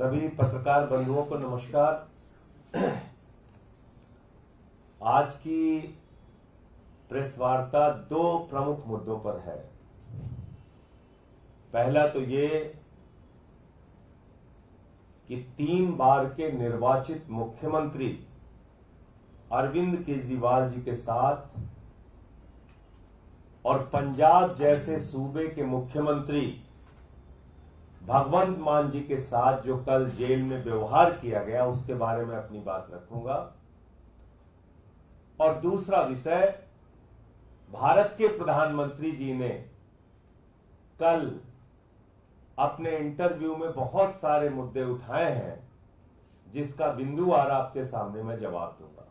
सभी पत्रकार बंधुओं को नमस्कार। आज की प्रेस वार्ता दो प्रमुख मुद्दों पर है। पहला तो ये कि 3 बार के निर्वाचित मुख्यमंत्री अरविंद केजरीवाल जी के साथ और पंजाब जैसे सूबे के मुख्यमंत्री भगवंत मान जी के साथ जो कल जेल में व्यवहार किया गया, उसके बारे में अपनी बात रखूंगा। और दूसरा विषय, भारत के प्रधानमंत्री जी ने कल अपने इंटरव्यू में बहुत सारे मुद्दे उठाए हैं, जिसका बिंदुवार आपके सामने मैं जवाब दूंगा।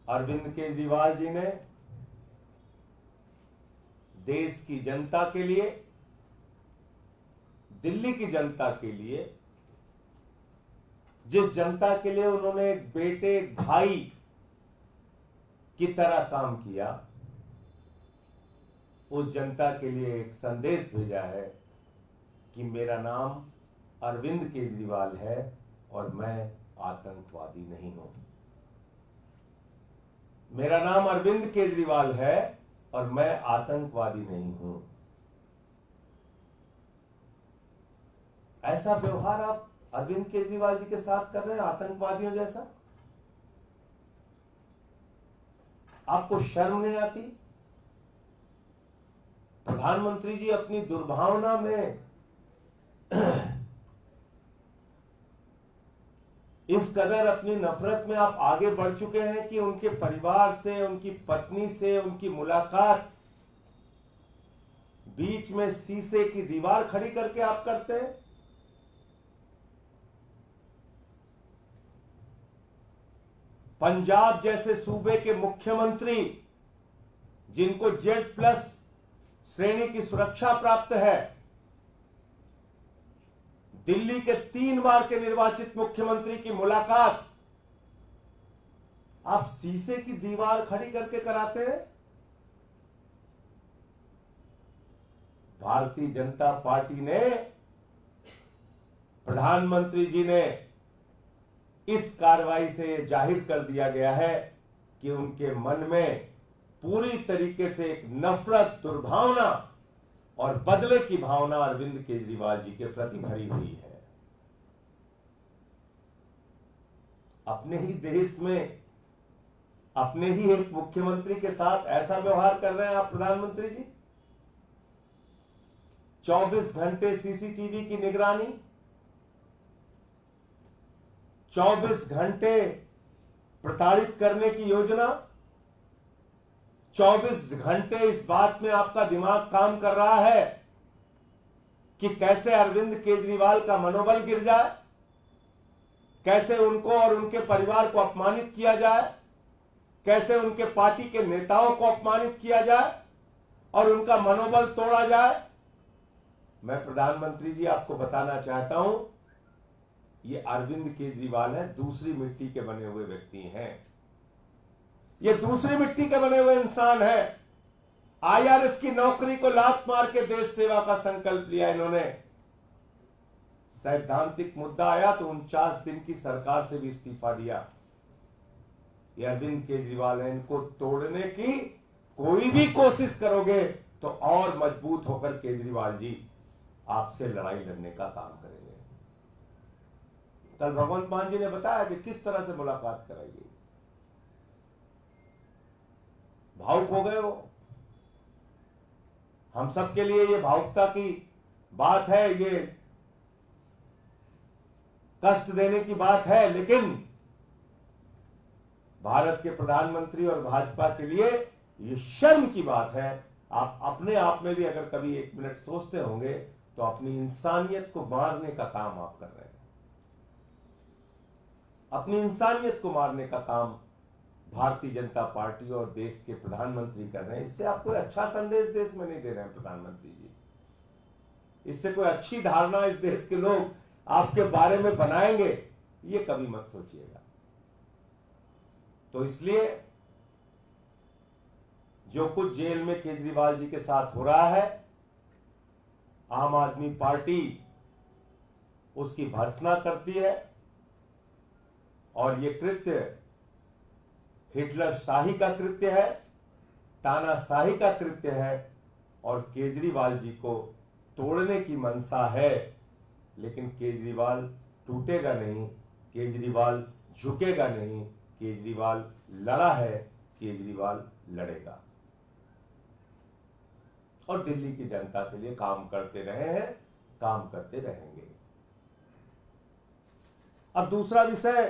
अरविंद केजरीवाल जी ने देश की जनता के लिए, दिल्ली की जनता के लिए, जिस जनता के लिए उन्होंने एक बेटे भाई की तरह काम किया, उस जनता के लिए एक संदेश भेजा है कि मेरा नाम अरविंद केजरीवाल है और मैं आतंकवादी नहीं हूं। मेरा नाम अरविंद केजरीवाल है और मैं आतंकवादी नहीं हूं। ऐसा व्यवहार आप अरविंद केजरीवाल जी के साथ कर रहे हैं, आतंकवादियों जैसा। आपको शर्म नहीं आती? प्रधानमंत्री जी अपनी दुर्भावना में इस कदर अपनी नफरत में आप आगे बढ़ चुके हैं कि उनके परिवार से, उनकी पत्नी से उनकी मुलाकात बीच में शीशे की दीवार खड़ी करके आप करते हैं। पंजाब जैसे सूबे के मुख्यमंत्री, जिनको Z+ श्रेणी की सुरक्षा प्राप्त है, दिल्ली के 3 बार के निर्वाचित मुख्यमंत्री की मुलाकात आप शीशे की दीवार खड़ी करके कराते हैं। भारतीय जनता पार्टी ने, प्रधानमंत्री जी ने इस कार्रवाई से जाहिर कर दिया गया है कि उनके मन में पूरी तरीके से एक नफरत, दुर्भावना और बदले की भावना अरविंद केजरीवाल जी के प्रति भरी हुई है। अपने ही देश में अपने ही एक मुख्यमंत्री के साथ ऐसा व्यवहार कर रहे हैं आप प्रधानमंत्री जी। 24 घंटे सीसीटीवी की निगरानी, 24 घंटे प्रताड़ित करने की योजना, 24 घंटे इस बात में आपका दिमाग काम कर रहा है कि कैसे अरविंद केजरीवाल का मनोबल गिर जाए, कैसे उनको और उनके परिवार को अपमानित किया जाए, कैसे उनके पार्टी के नेताओं को अपमानित किया जाए और उनका मनोबल तोड़ा जाए। मैं प्रधानमंत्री जी आपको बताना चाहता हूं, ये अरविंद केजरीवाल है, दूसरी मिट्टी के बने हुए व्यक्ति हैं। ये दूसरी मिट्टी के बने हुए इंसान है। IRS की नौकरी को लात मार के देश सेवा का संकल्प लिया इन्होंने। सैद्धांतिक मुद्दा आया तो 49 दिन की सरकार से भी इस्तीफा दिया। ये अरविंद केजरीवाल है, इनको तोड़ने की कोई भी कोशिश करोगे तो और मजबूत होकर केजरीवाल जी आपसे लड़ाई लड़ने का काम करेंगे। कल भगवंत मान जी ने बताया कि किस तरह से मुलाकात कराई गई। भावुक हो गए वो। हम सबके लिए ये भावुकता की बात है, ये कष्ट देने की बात है, लेकिन भारत के प्रधानमंत्री और भाजपा के लिए ये शर्म की बात है। आप अपने आप में भी अगर कभी 1 मिनट सोचते होंगे तो अपनी इंसानियत को मारने का काम आप कर रहे हैं। अपनी इंसानियत को मारने का काम भारतीय जनता पार्टी और देश के प्रधानमंत्री कर रहे हैं। इससे आप कोई अच्छा संदेश देश में नहीं दे रहे हैं प्रधानमंत्री जी। इससे कोई अच्छी धारणा इस देश के लोग आपके बारे में बनाएंगे, ये कभी मत सोचिएगा। तो इसलिए जो कुछ जेल में केजरीवाल जी के साथ हो रहा है, आम आदमी पार्टी उसकी भर्त्सना करती है और यह कृत्य हिटलर शाही का कृत्य है, तानाशाही का कृत्य है और केजरीवाल जी को तोड़ने की मंशा है। लेकिन केजरीवाल टूटेगा नहीं, केजरीवाल झुकेगा नहीं, केजरीवाल लड़ा है, केजरीवाल लड़ेगा और दिल्ली की जनता के लिए काम करते रहे हैं, काम करते रहेंगे। अब दूसरा विषय,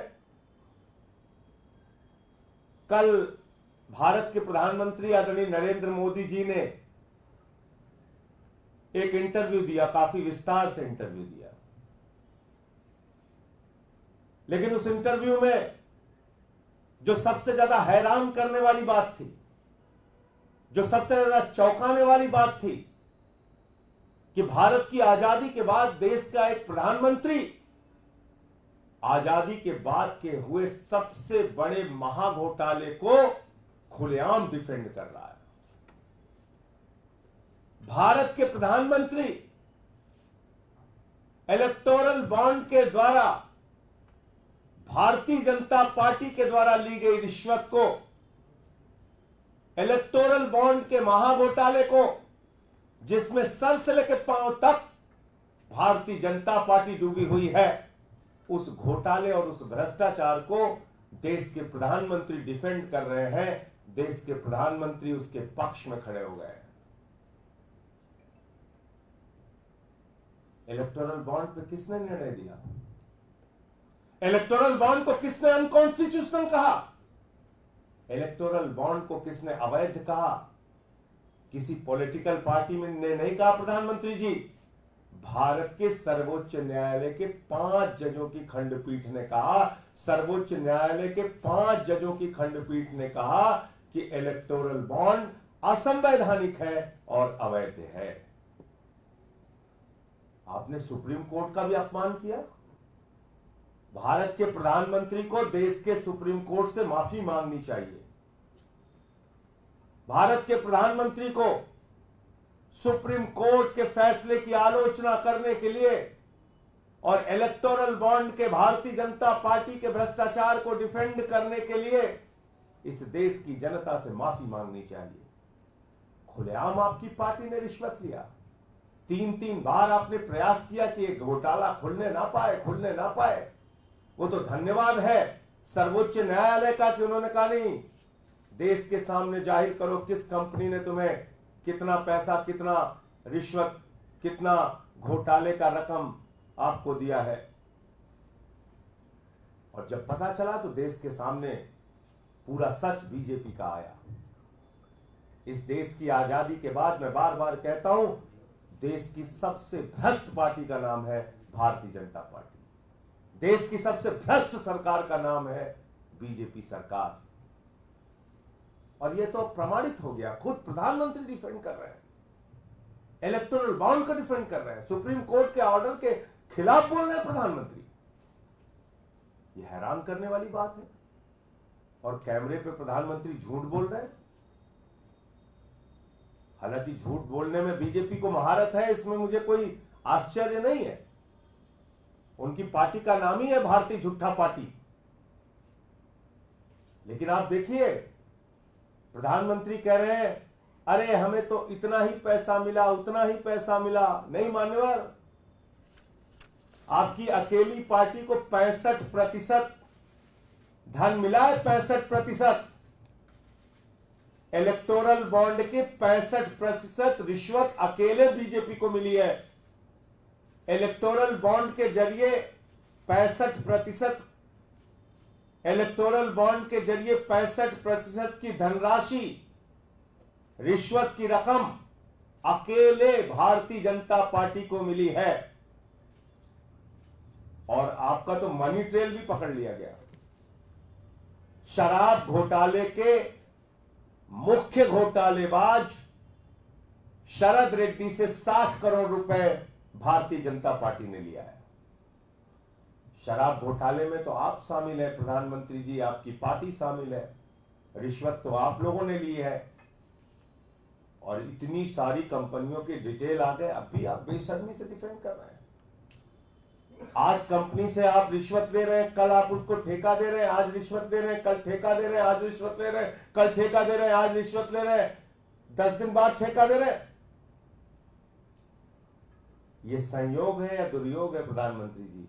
कल भारत के प्रधानमंत्री आदरणीय नरेंद्र मोदी जी ने एक इंटरव्यू दिया, काफी विस्तार से इंटरव्यू दिया। लेकिन उस इंटरव्यू में जो सबसे ज्यादा हैरान करने वाली बात थी, जो सबसे ज्यादा चौंकाने वाली बात थी कि भारत की आजादी के बाद देश का एक प्रधानमंत्री आजादी के बाद के हुए सबसे बड़े महाघोटाले को खुलेआम डिफेंड कर रहा है। भारत के प्रधानमंत्री इलेक्टोरल बॉन्ड के द्वारा भारतीय जनता पार्टी के द्वारा ली गई रिश्वत को, इलेक्टोरल बॉन्ड के महाघोटाले को, जिसमें सर से लेकर पांव तक भारतीय जनता पार्टी डूबी हुई है, उस घोटाले और उस भ्रष्टाचार को देश के प्रधानमंत्री डिफेंड कर रहे हैं। देश के प्रधानमंत्री उसके पक्ष में खड़े हो गए हैं। इलेक्टोरल बॉन्ड पे किसने निर्णय दिया? इलेक्टोरल बॉन्ड को किसने अनकॉन्स्टिट्यूशनल कहा? इलेक्टोरल बॉन्ड को किसने अवैध कहा? किसी पॉलिटिकल पार्टी में ने नहीं कहा प्रधानमंत्री जी। भारत के सर्वोच्च न्यायालय के 5 जजों की खंडपीठ ने कहा, सर्वोच्च न्यायालय के 5 जजों की खंडपीठ ने कहा कि इलेक्टोरल बॉन्ड असंवैधानिक है और अवैध है। आपने सुप्रीम कोर्ट का भी अपमान किया। भारत के प्रधानमंत्री को देश के सुप्रीम कोर्ट से माफी मांगनी चाहिए। भारत के प्रधानमंत्री को सुप्रीम कोर्ट के फैसले की आलोचना करने के लिए और इलेक्टोरल बॉन्ड के भारतीय जनता पार्टी के भ्रष्टाचार को डिफेंड करने के लिए इस देश की जनता से माफी मांगनी चाहिए। खुलेआम आपकी पार्टी ने रिश्वत लिया। 3 बार आपने प्रयास किया कि यह घोटाला खुलने ना पाए। वो तो धन्यवाद है सर्वोच्च न्यायालय का कि उन्होंने कहा नहीं, देश के सामने जाहिर करो किस कंपनी ने तुम्हें कितना पैसा, कितना रिश्वत, कितना घोटाले का रकम आपको दिया है। और जब पता चला तो देश के सामने पूरा सच बीजेपी का आया। इस देश की आजादी के बाद मैं बार बार कहता हूं, देश की सबसे भ्रष्ट पार्टी का नाम है भारतीय जनता पार्टी। देश की सबसे भ्रष्ट सरकार का नाम है बीजेपी सरकार। और यह तो प्रमाणित हो गया। खुद प्रधानमंत्री डिफेंड कर रहे हैं, इलेक्टोरल बॉन्ड को डिफेंड कर रहे हैं, सुप्रीम कोर्ट के ऑर्डर के खिलाफ बोल रहे हैं प्रधानमंत्री। यह हैरान करने वाली बात है। और कैमरे पे प्रधानमंत्री झूठ बोल रहे हैं। हालांकि झूठ बोलने में बीजेपी को महारत है, इसमें मुझे कोई आश्चर्य नहीं है। उनकी पार्टी का नाम ही है भारतीय झूठा पार्टी। लेकिन आप देखिए, प्रधानमंत्री कह रहे हैं अरे हमें तो इतना ही पैसा मिला, उतना ही पैसा मिला। नहीं मान्यवर, आपकी अकेली पार्टी को 65% धन मिला है। 65% इलेक्टोरल बॉन्ड के 65% रिश्वत अकेले बीजेपी को मिली है। इलेक्टोरल बॉन्ड के जरिए 65% इलेक्टोरल बॉन्ड के जरिए 65% की धनराशि, रिश्वत की रकम अकेले भारतीय जनता पार्टी को मिली है। और आपका तो मनी ट्रेल भी पकड़ लिया गया। शराब घोटाले के मुख्य घोटालेबाज शरद रेड्डी से 60 करोड़ रुपए भारतीय जनता पार्टी ने लिया है। शराब घोटाले में तो आप शामिल हैं प्रधानमंत्री जी, आपकी पार्टी शामिल है। रिश्वत तो आप लोगों ने ली है। और इतनी सारी कंपनियों की डिटेल आ गए, अब भी आप बेशर्मी से डिफेंड कर रहे हैं। आज कंपनी से आप रिश्वत ले रहे हैं, कल आप उसको ठेका दे रहे हैं, आज रिश्वत ले रहे हैं, कल ठेका दे रहे हैं, आज रिश्वत ले रहे हैं, कल ठेका दे रहे हैं, आज रिश्वत ले रहे हैं, 10 दिन बाद ठेका दे रहे हैं। ये संयोग है या दुर्योग है प्रधानमंत्री जी?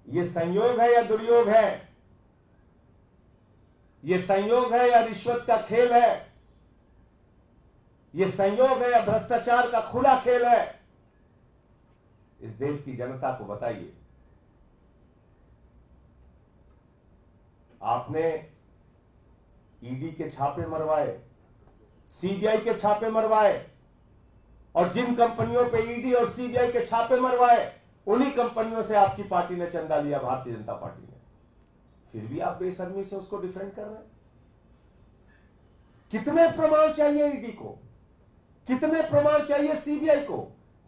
ये संयोग है या दुर्योग है? ये संयोग है या रिश्वत का खेल है? ये संयोग है या भ्रष्टाचार का खुला खेल है? इस देश की जनता को बताइए। आपने ईडी के छापे मरवाए, सीबीआई के छापे मरवाए, और जिन कंपनियों पे ईडी और सीबीआई के छापे मरवाए उन्हीं कंपनियों से आपकी पार्टी ने चंदा लिया, भारतीय जनता पार्टी ने। फिर भी आप बेशर्मी से उसको डिफेंड कर रहे हैं। कितने प्रमाण चाहिए ईडी को? कितने प्रमाण चाहिए सीबीआई को?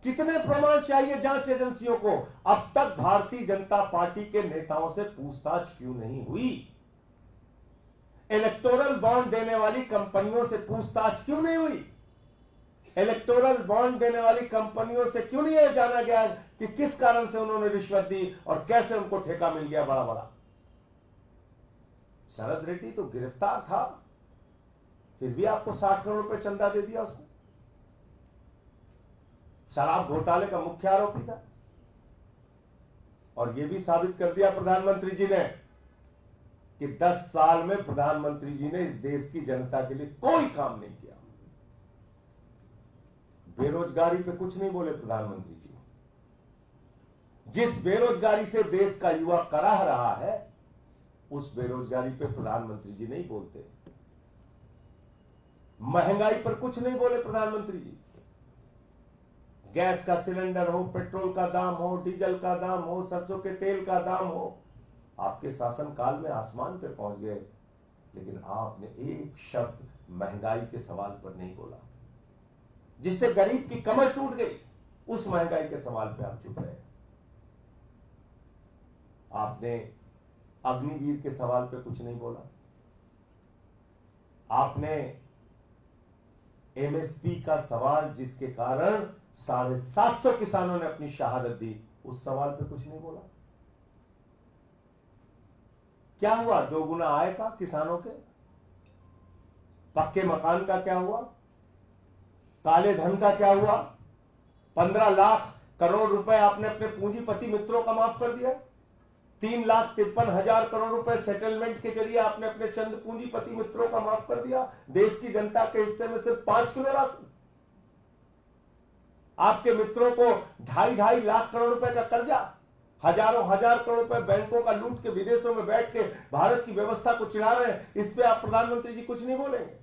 कितने प्रमाण चाहिए जांच एजेंसियों को? अब तक भारतीय जनता पार्टी के नेताओं से पूछताछ क्यों नहीं हुई? इलेक्टोरल बॉन्ड देने वाली कंपनियों से पूछताछ क्यों नहीं हुई? इलेक्टोरल बॉन्ड देने वाली कंपनियों से क्यों नहीं जाना गया कि किस कारण से उन्होंने रिश्वत दी और कैसे उनको ठेका मिल गया बड़ा बड़ा? शरद रेड्डी तो गिरफ्तार था, फिर भी आपको 60 करोड़ रुपए चंदा दे दिया उसने। शराब घोटाले का मुख्य आरोपी था, और यह भी साबित कर दिया प्रधानमंत्री जी ने कि 10 साल में प्रधानमंत्री जी ने इस देश की जनता के लिए कोई काम नहीं किया। बेरोजगारी पे कुछ नहीं बोले प्रधानमंत्री जी। जिस बेरोजगारी से देश का युवा कराह रहा है, उस बेरोजगारी पे प्रधानमंत्री जी नहीं बोलते। महंगाई पर कुछ नहीं बोले प्रधानमंत्री जी। गैस का सिलेंडर हो, पेट्रोल का दाम हो, डीजल का दाम हो, सरसों के तेल का दाम हो, आपके शासनकाल में आसमान पे पहुंच गए, लेकिन आपने एक शब्द महंगाई के सवाल पर नहीं बोला। जिससे गरीब की कमर टूट गई, उस महंगाई के सवाल पे आप चुप रहे। आपने अग्निवीर के सवाल पे कुछ नहीं बोला। आपने एमएसपी का सवाल, जिसके कारण 750 किसानों ने अपनी शहादत दी, उस सवाल पे कुछ नहीं बोला। क्या हुआ? 2 गुना आय का किसानों के? पक्के मकान का क्या हुआ? काले धन का क्या हुआ? 15 लाख करोड़ रुपए आपने अपने पूंजीपति मित्रों का माफ कर दिया। 3,53,000 करोड़ रुपए सेटलमेंट के जरिए आपने अपने चंद पूंजीपति मित्रों का माफ कर दिया। देश की जनता के हिस्से में सिर्फ 5 किलो राशन। आपके मित्रों को 2.5 लाख करोड़ रुपए का कर्जा, हजारों हजार करोड़ रुपए बैंकों का लूट के विदेशों में बैठ के भारत की व्यवस्था को चिढ़ा रहे हैं। इस पे आप प्रधानमंत्री जी कुछ नहीं बोलेंगे।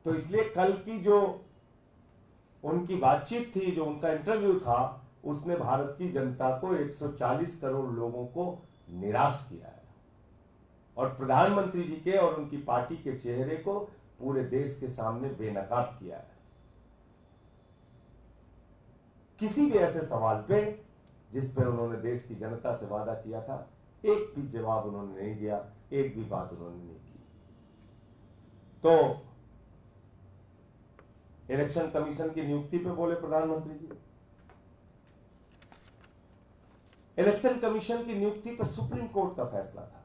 तो इसलिए कल की जो उनकी बातचीत थी, जो उनका इंटरव्यू था, उसने भारत की जनता को, 140 करोड़ लोगों को निराश किया है, और प्रधानमंत्री जी के और उनकी पार्टी के चेहरे को पूरे देश के सामने बेनकाब किया है। किसी भी ऐसे सवाल पे जिस पे उन्होंने देश की जनता से वादा किया था, एक भी जवाब उन्होंने नहीं दिया, एक भी बात उन्होंने नहीं की। तो इलेक्शन कमीशन की नियुक्ति पे बोले प्रधानमंत्री जी। इलेक्शन कमीशन की नियुक्ति पर सुप्रीम कोर्ट का फैसला था,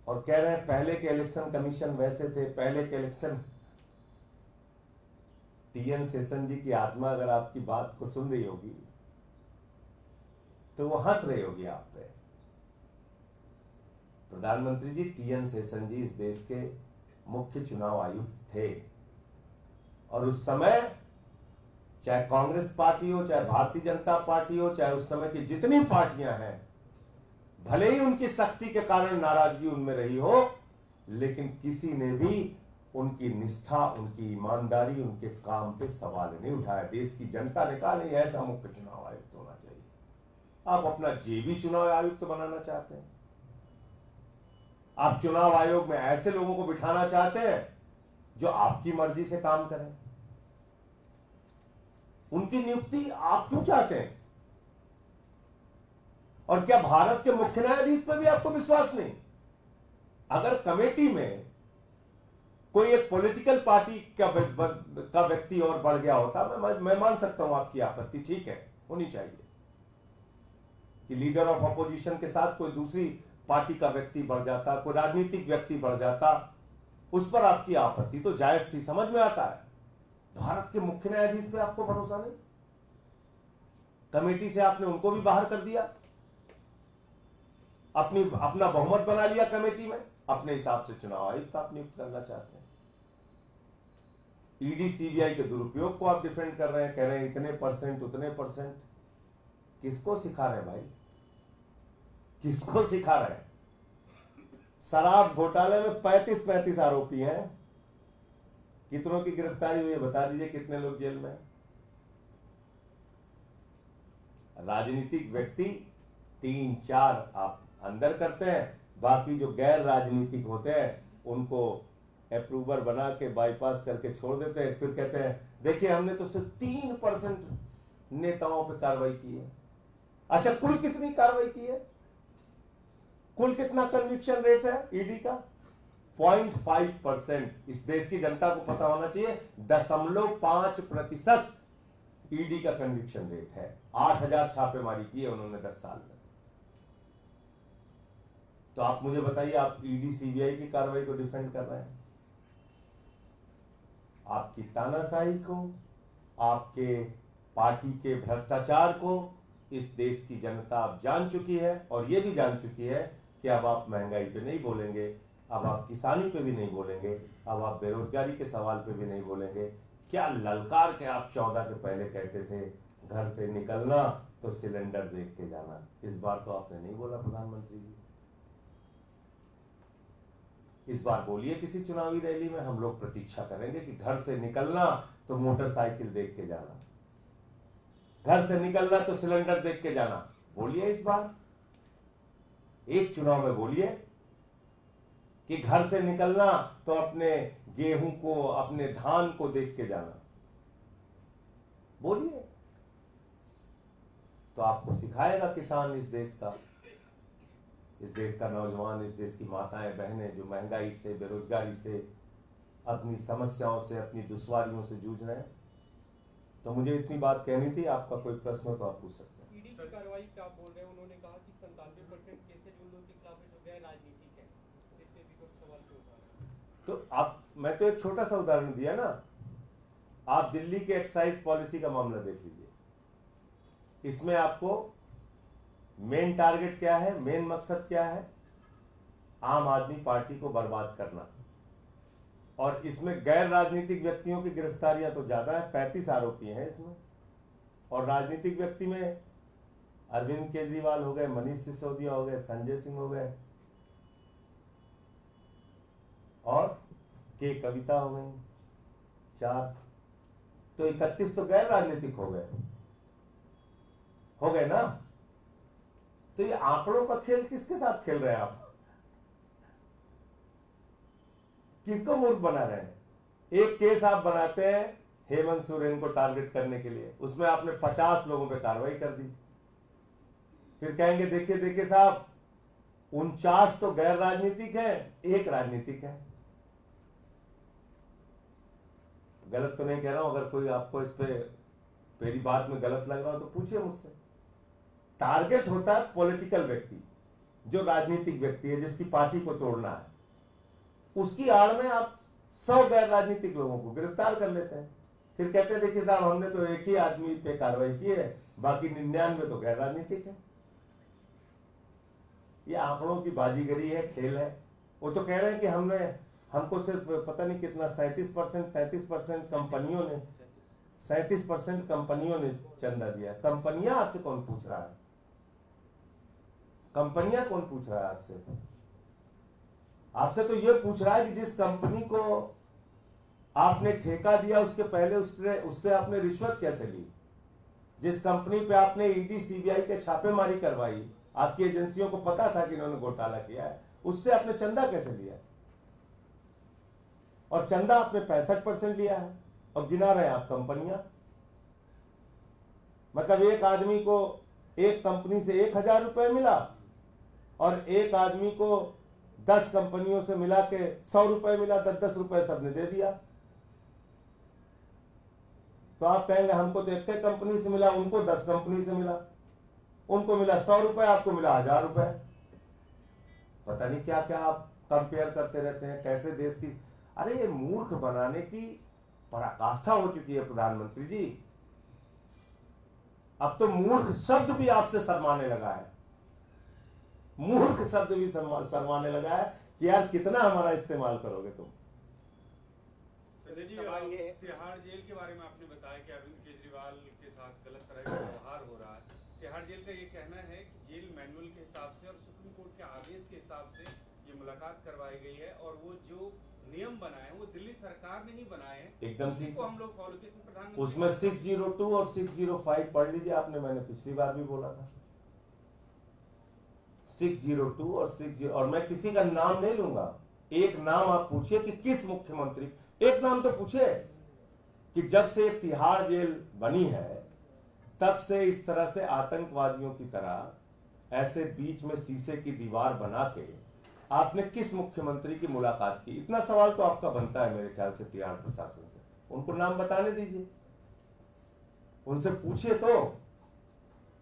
और कह रहे हैं पहले के इलेक्शन कमीशन वैसे थे, पहले के इलेक्शन। टीएन शेषन जी की आत्मा अगर आपकी बात को सुन रही होगी तो वो हंस रही होगी आप पे। प्रधानमंत्री जी, टीएन शेषन जी इस देश के मुख्य चुनाव आयुक्त थे, और उस समय चाहे कांग्रेस पार्टी हो, चाहे भारतीय जनता पार्टी हो, चाहे उस समय की जितनी पार्टियां हैं, भले ही उनकी सख्ती के कारण नाराजगी उनमें रही हो, लेकिन किसी ने भी उनकी निष्ठा, उनकी ईमानदारी, उनके काम पे सवाल नहीं उठाया। देश की जनता ने कहा नहीं, ऐसा मुख्य चुनाव आयुक्त होना चाहिए। आप अपना जेबी चुनाव आयुक्त बनाना चाहते हैं। आप चुनाव आयोग में ऐसे लोगों को बिठाना चाहते हैं जो आपकी मर्जी से काम करें। उनकी नियुक्ति आप क्यों चाहते हैं? और क्या भारत के मुख्य न्यायाधीश पर भी आपको विश्वास नहीं? अगर कमेटी में कोई एक पॉलिटिकल पार्टी का व्यक्ति और बढ़ गया होता, मैं मान सकता हूं आपकी आपत्ति, ठीक है, होनी चाहिए कि लीडर ऑफ अपोजिशन के साथ कोई दूसरी पार्टी का व्यक्ति बढ़ जाता, कोई राजनीतिक व्यक्ति बढ़ जाता, उस पर आपकी आपत्ति तो जायज थी, समझ में आता है। भारत के मुख्य न्यायाधीश पे आपको भरोसा नहीं? कमेटी से आपने उनको भी बाहर कर दिया, अपना बहुमत बना लिया कमेटी में, अपने हिसाब से चुनाव आयुक्त आप नियुक्त करना चाहते हैं। ईडी सीबीआई के दुरुपयोग को आप डिफेंड कर रहे हैं, कह रहे हैं इतने परसेंट उतने परसेंट। किसको सिखा रहे हैं भाई, किसको सिखा रहे हैं? शराब घोटाले में 35 आरोपी हैं, कितनों की गिरफ्तारी हुई है बता दीजिए, कितने लोग जेल में? राजनीतिक व्यक्ति 3-4 आप अंदर करते हैं, बाकी जो गैर राजनीतिक होते हैं उनको अप्रूवर बना के बाईपास करके छोड़ देते हैं। फिर कहते हैं देखिए हमने तो सिर्फ 3% नेताओं पे कार्रवाई की है। अच्छा, कुल कितनी कार्रवाई की है? कुल कितना कन्विक्शन रेट है ईडी का? 0.5%। इस देश की जनता को पता होना चाहिए 0.5% ईडी का कन्विक्शन रेट है। 8000 छापेमारी की है उन्होंने 10 साल में। तो आप मुझे बताइए, आप ईडी सीबीआई की कार्रवाई को डिफेंड कर रहे हैं? आपकी तानाशाही को, आपके पार्टी के भ्रष्टाचार को इस देश की जनता अब जान चुकी है, और यह भी जान चुकी है कि अब आप महंगाई पे नहीं बोलेंगे, अब आप किसानी पे भी नहीं बोलेंगे, अब आप बेरोजगारी के सवाल पे भी नहीं बोलेंगे। क्या ललकार के आप 14 के पहले कहते थे घर से निकलना तो सिलेंडर देख के जाना, इस बार तो आपने नहीं बोला प्रधानमंत्री जी। इस बार बोलिए किसी चुनावी रैली में, हम लोग प्रतीक्षा करेंगे कि घर से निकलना तो मोटरसाइकिल देख के जाना, घर से निकलना तो सिलेंडर देख के जाना। बोलिए इस बार, एक चुनाव में बोलिए कि घर से निकलना तो अपने गेहूं को, अपने धान को देख के जाना। बोलिए, तो आपको सिखाएगा किसान इस देश का नौजवान, इस देश की माताएं बहनें जो महंगाई से, बेरोजगारी से, अपनी समस्याओं से, अपनी दुश्वारियों से जूझ रहे हैं। तो मुझे इतनी बात कहनी थी। आपका कोई प्रश्न हो तो आप पूछ सकते हैं। ईडी की कार्रवाई पे आप बोल रहे हैं, उन्होंने कहा कि 97% केसेज उन लोगों के खिलाफ है जो गैर राजनीतिक है, इस पे भी कुछ सवाल क्यों उठा रहे हैं? तो मैं तो एक छोटा सा उदाहरण दिया ना, आप दिल्ली के एक्साइज पॉलिसी का मामला देख लीजिए। इसमें आपको मेन टारगेट क्या है, मेन मकसद क्या है? आम आदमी पार्टी को बर्बाद करना। और इसमें गैर राजनीतिक व्यक्तियों की गिरफ्तारियां तो ज्यादा है, 35 आरोपी हैं इसमें। और राजनीतिक व्यक्ति में अरविंद केजरीवाल हो गए, मनीष सिसोदिया हो गए, संजय सिंह हो गए, और के कविता हो गई, 4। तो 31 तो गैर राजनीतिक हो गए ना। तो ये आंकड़ों का खेल किसके साथ खेल रहे हैं आप? किसको मूर्ख बना रहे हैं? एक केस आप बनाते हैं हेमंत सोरेन को टारगेट करने के लिए, उसमें आपने 50 लोगों पे कार्रवाई कर दी। फिर कहेंगे देखिए साहब, 49 तो गैर राजनीतिक है, 1 राजनीतिक है। गलत तो नहीं कह रहा हूं, अगर कोई आपको इस पे मेरी बात में गलत लग रहा हो तो पूछिए मुझसे। टारगेट होता है पॉलिटिकल व्यक्ति, जो राजनीतिक व्यक्ति है, जिसकी पार्टी को तोड़ना है। उसकी आड़ में आप 100 गैर राजनीतिक लोगों को गिरफ्तार कर लेते हैं। फिर कहते हैं देखिए साहब, हमने तो एक ही आदमी पे कार्रवाई की है, बाकी 99 तो गैर राजनीतिक है। ये आंकड़ों की बाजीगरी है, खेल है। वो तो कह रहे हैं कि हमको सिर्फ पता नहीं कितना 33% कंपनियों ने 37% कंपनियों ने चंदा दिया। कंपनियां आपसे कौन पूछ रहा है? कंपनियां कौन पूछ रहा है आपसे? आपसे तो यह पूछ रहा है कि जिस कंपनी को आपने ठेका दिया उसके पहले उससे आपने रिश्वत कैसे ली? जिस कंपनी पे आपने ईडी सीबीआई के छापेमारी करवाई, आपकी एजेंसियों को पता था कि इन्होंने घोटाला किया है, उससे आपने चंदा कैसे लिया? और चंदा आपने 65% लिया है और गिना रहे हैं आप कंपनियां। मतलब एक आदमी को एक कंपनी से 1,000 रुपए मिला और एक आदमी को 10 कंपनियों से मिला के 100 रुपए मिला, 10-10 रुपए सबने दे दिया। तो आप कहेंगे हमको तो एक कंपनी से मिला, उनको 10 कंपनी से मिला, उनको मिला 100 रुपए, आपको मिला 1,000 रुपए। पता नहीं क्या क्या आप कंपेयर करते रहते हैं, कैसे देश की। अरे ये मूर्ख बनाने की पराकाष्ठा हो चुकी है प्रधानमंत्री जी। अब तो मूर्ख शब्द भी आपसे शर्माने लगा है, मूर्ख शब्द भी शर्माने लगा है कि यार कितना हमारा इस्तेमाल करोगे तुम। संजय जी, तिहाड़ जेल के बारे में आपने बताया कि अरविंद केजरीवाल के साथ गलत तरह का व्यवहार हो रहा है। तिहाड़ जेल का ये कहना है कि जेल मैनुअल के हिसाब से और सुप्रीम कोर्ट के आदेश के हिसाब से ये मुलाकात करवाई गई है और वो जो नियम बनाए हैं वो दिल्ली सरकार ने ही बनाए हैं, एकदम उसी ठीक। को हम लोग फॉलो किए। प्रधानमंत्री उसमें 602 और 605 पढ़ लीजिए आपने, मैंने पिछली बार भी बोला था। 602 और 60, और मैं किसी का नाम नहीं लूंगा, एक नाम आप पूछिए कि किस मुख्यमंत्री, एक नाम तो पूछे कि जब से तिहाड़ जेल बनी है तब से इस तरह से आतंकवादियों की तरह ऐसे बीच में शीशे की दीवार बना के आपने किस मुख्यमंत्री की मुलाकात की। इतना सवाल तो आपका बनता है मेरे ख्याल से तिहाड़ प्रशासन से, उनको नाम बताने दीजिए, उनसे पूछिए तो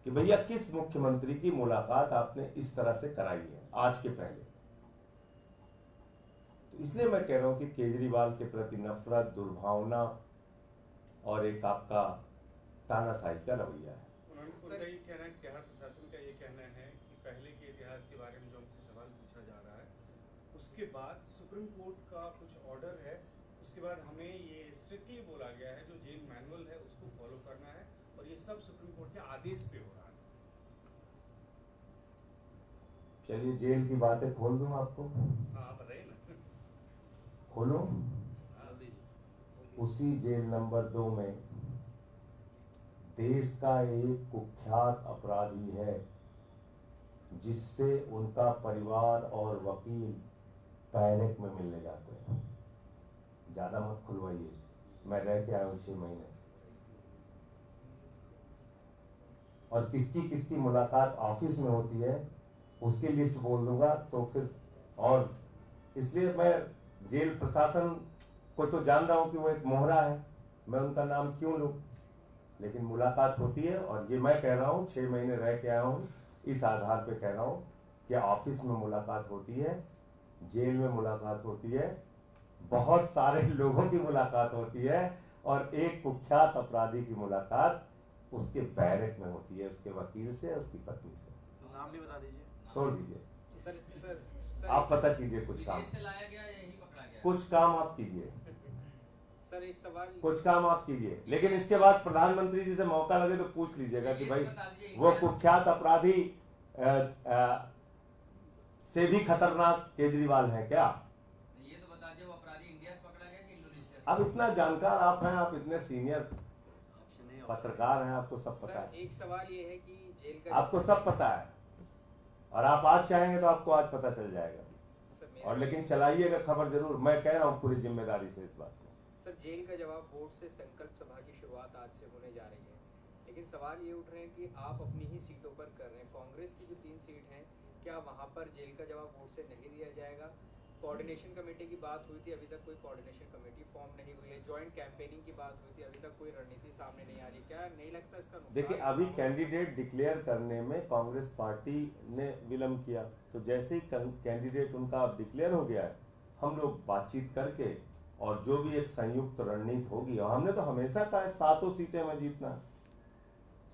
कि भैया किस मुख्यमंत्री की मुलाकात आपने इस तरह से कराई है आज के पहले। तो इसलिए मैं कह रहा हूं कि केजरीवाल के प्रति नफरत, दुर्भावना और एक आपका तानाशाही का रवैया है। उनका ये कहना है, तिहाड़ प्रशासन का ये कहना है कि पहले के इतिहास के बारे में जो हमसे सवाल पूछा जा रहा है, उसके बाद सुप्रीम कोर्ट का कुछ ऑर्डर है, उसके बाद हमें ये स्ट्रिक्टली बोला गया है जो जेल मैनुअल है उसको फॉलो करना है और ये सब सुप्रीम कोर्ट के आदेश पे हो रहा है। चलिए जेल की बातें खोल दूं आपको, हाँ बताइए ना। खोलो। उसी जेल नंबर 2 में देश का एक कुख्यात अपराधी है जिससे उनका परिवार और वकील बैरक में मिलने जाते हैं। ज्यादा मत खुलवाइए, मैं रह के आया हूं 6 महीने। और किसकी किसकी मुलाकात ऑफिस में होती है उसकी लिस्ट बोल दूंगा तो फिर, और इसलिए मैं जेल प्रशासन को तो जान रहा हूं कि वो एक मोहरा है, मैं उनका नाम क्यों लूं, लेकिन मुलाकात होती है। और ये मैं कह रहा हूं 6 महीने रह के आया हूं, इस आधार पे कह रहा हूं कि ऑफिस में मुलाकात होती है, जेल में मुलाकात होती है, बहुत सारे लोगों की मुलाकात होती है, और एक कुख्यात अपराधी की मुलाकात उसके बैरक में होती है, उसके वकील से, उसकी पत्नी से। तो नाम भी बता दीजिए। छोड़ दीजिए, सर आप पता कीजिए कुछ काम, से लाया गया यही पकड़ा गया। कुछ काम आप कीजिए, सर एक सवाल, कुछ काम आप कीजिए, लेकिन इसके बाद प्रधानमंत्री जी से मौका लगे तो पूछ लीजिएगा कि भाई वो कुख्यात अपराधी से भी खतरनाक केजरीवाल है क्या। ये तो बता दीजिए वो अपराधी इंडिया से पकड़ा गया कि इंडोनेशिया से? अब इतना जानकार आप हैं, आप इतने सीनियर पत्रकार हैं, आपको सब पता सर है, एक सवाल ये है कि जेल का, आपको सब पता है, और आप आज चाहेंगे तो आपको आज पता चल जाएगा। सर और लेकिन चलाइएगा खबर जरूर, मैं कह रहा हूँ पूरी जिम्मेदारी से इस बात को। सर जेल का जवाब बोर्ड से संकल्प सभा की शुरुआत आज से होने जा रही है, लेकिन सवाल ये उठ रहे हैं कि आप अपनी ही सीटों पर कर रहे हैं। कांग्रेस की जो 3 सीट हैं, क्या वहां पर जेल का जवाब बोर्ड से नहीं दिया जाएगा? कोऑर्डिनेशन कमेटी की बात हुई थी, अभी तक कोई कोऑर्डिनेशन कमेटी फॉर्म नहीं हुई है। जॉइंट कैंपेनिंग की बात हुई थी, अभी तक कोई रणनीति सामने नहीं आ रही। क्या नहीं लगता इसका नुकसान? देखिए अभी कैंडिडेट डिक्लेयर करने में कांग्रेस पार्टी ने विलम्ब किया, तो जैसे ही कैंडिडेट उनका डिक्लेयर हो गया है, हम लोग बातचीत करके और जो भी एक संयुक्त रणनीति होगी, और हमने तो हमेशा कहा है 7 सीटें में जीतना है,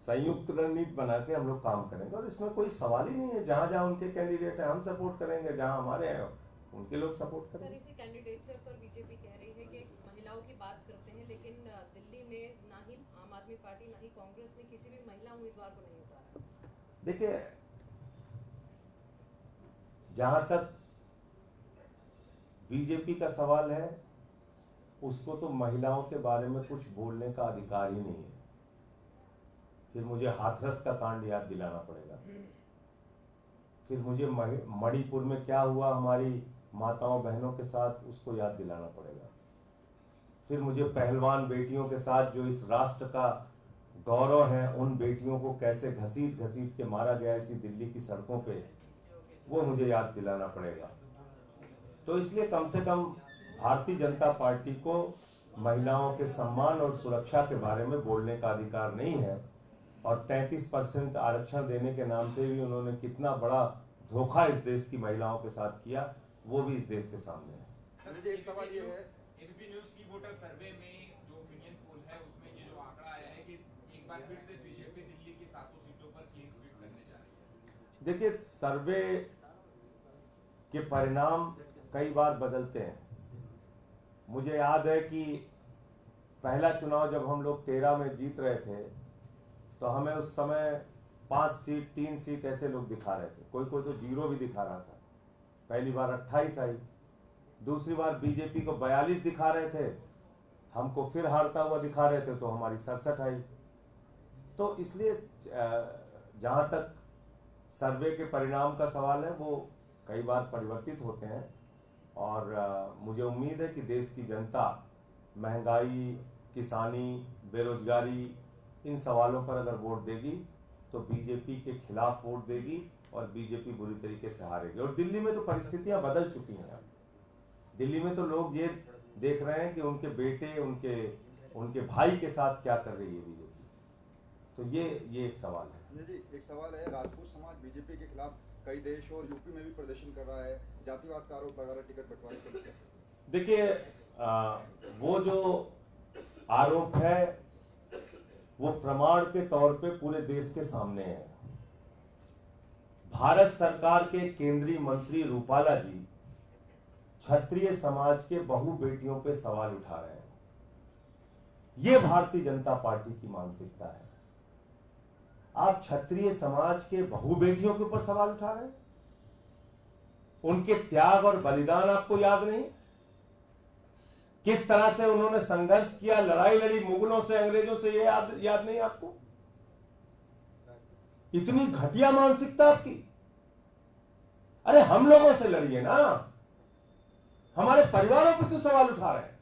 संयुक्त रणनीति बना के हम लोग काम करेंगे। और इसमें कोई सवाल ही नहीं है, जहां जहां उनके कैंडिडेट हैं हम सपोर्ट करेंगे, जहां हमारे हैं उनके लोग सपोर्ट सर करेंगे। इसी कैंडिडेचर पर बीजेपी कह रही है कि महिलाओं की बात करते हैं, लेकिन दिल्ली में ना ही आम आदमी पार्टी ना ही कांग्रेस ने किसी भी महिला उम्मीदवार को नहीं उतारा। देखिए जहां तक बीजेपी का सवाल है, उसको तो महिलाओं के बारे में कुछ बोलने का अधिकार ही नहीं है। फिर मुझे हाथरस का कांड याद दिलाना पड़ेगा, फिर मुझे मणिपुर में क्या हुआ हमारी माताओं बहनों के साथ उसको याद दिलाना पड़ेगा, फिर मुझे पहलवान बेटियों के साथ जो इस राष्ट्र का गौरव हैं, उन बेटियों को कैसे घसीट घसीट के मारा गया इसी दिल्ली की सड़कों पे, वो मुझे याद दिलाना पड़ेगा। तो इसलिए कम से कम भारतीय जनता पार्टी को महिलाओं के सम्मान और सुरक्षा के बारे में बोलने का अधिकार नहीं है। और 33% आरक्षण देने के नाम पे भी उन्होंने कितना बड़ा धोखा इस देश की महिलाओं के साथ किया, वो भी इस देश के सामने है। मुझे एक सवाल ये है, एबीपी न्यूज़ की वोटर सर्वे में जो ओपिनियन पोल है उसमें ये जो आंकड़ा आया है कि एक बार फिर से बीजेपी दिल्ली की 700 सीटों पर क्लीन स्वीप करने जा रही है। देखिए, सर्वे के परिणाम कई बार बदलते हैं। मुझे याद है कि पहला चुनाव जब हम लोग 13 में जीत रहे थे तो हमें उस समय 5 सीट 3 सीट ऐसे लोग दिखा रहे थे, कोई कोई तो 0 भी दिखा रहा था। पहली बार 28 आई, दूसरी बार बीजेपी को 42 दिखा रहे थे, हमको फिर हारता हुआ दिखा रहे थे तो हमारी 67 आई। तो इसलिए जहाँ तक सर्वे के परिणाम का सवाल है वो कई बार परिवर्तित होते हैं। और मुझे उम्मीद है कि देश की जनता महंगाई, किसानी, बेरोजगारी, इन सवालों पर अगर वोट देगी तो बीजेपी के खिलाफ वोट देगी और बीजेपी बुरी तरीके से हारेगी। और दिल्ली में तो परिस्थितियां बदल चुकी हैं। दिल्ली में तो लोग ये देख रहे हैं कि उनके बेटे, उनके भाई के साथ क्या कर रही है बीजेपी। तो ये एक सवाल है। संजय जी, एक सवाल है, राजपूत समाज बीजेपी के खिलाफ कई देश और यूपी में भी प्रदर्शन कर रहा है, जातिवाद का आरोप लगा रहा है टिकट बंटवारे को लेकर। देखिए, वो जो आरोप है वो प्रमाण के तौर पे पूरे देश के सामने है। भारत सरकार के केंद्रीय मंत्री रूपाला जी क्षत्रिय समाज के बहु बेटियों पे सवाल उठा रहे हैं। ये भारतीय जनता पार्टी की मानसिकता है। आप क्षत्रिय समाज के बहु बेटियों के ऊपर सवाल उठा रहे हैं? उनके त्याग और बलिदान आपको याद नहीं? किस तरह से उन्होंने संघर्ष किया, लड़ाई लड़ी मुगलों से, अंग्रेजों से, ये याद नहीं आपको? इतनी घटिया मानसिकता आपकी। अरे हम लोगों से लड़िए ना, हमारे परिवारों पर क्यों सवाल उठा रहे हैं?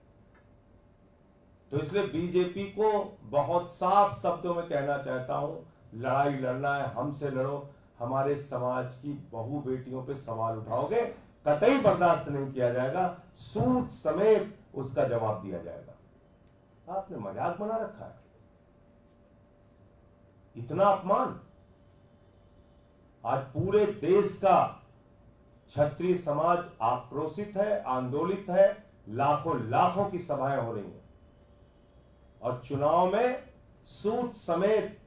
तो इसलिए बीजेपी को बहुत साफ शब्दों में कहना चाहता हूं, लड़ाई लड़ना है हमसे लड़ो। हमारे समाज की बहु बेटियों पे सवाल उठाओगे, कतई बर्दाश्त नहीं किया जाएगा, सूद समेत उसका जवाब दिया जाएगा। आपने मजाक बना रखा है। इतना अपमान। आज पूरे देश का क्षत्रिय समाज आक्रोशित है, आंदोलित है, लाखों लाखों की सभाएं हो रही हैं और चुनाव में सूद समेत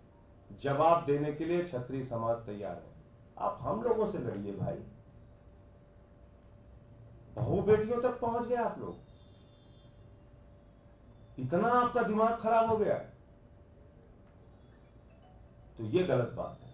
जवाब देने के लिए क्षत्रिय समाज तैयार है। आप हम लोगों से लड़िए भाई। बहु बेटियों तक पहुंच गए आप लोग। इतना आपका दिमाग खराब हो गया, तो ये गलत बात है।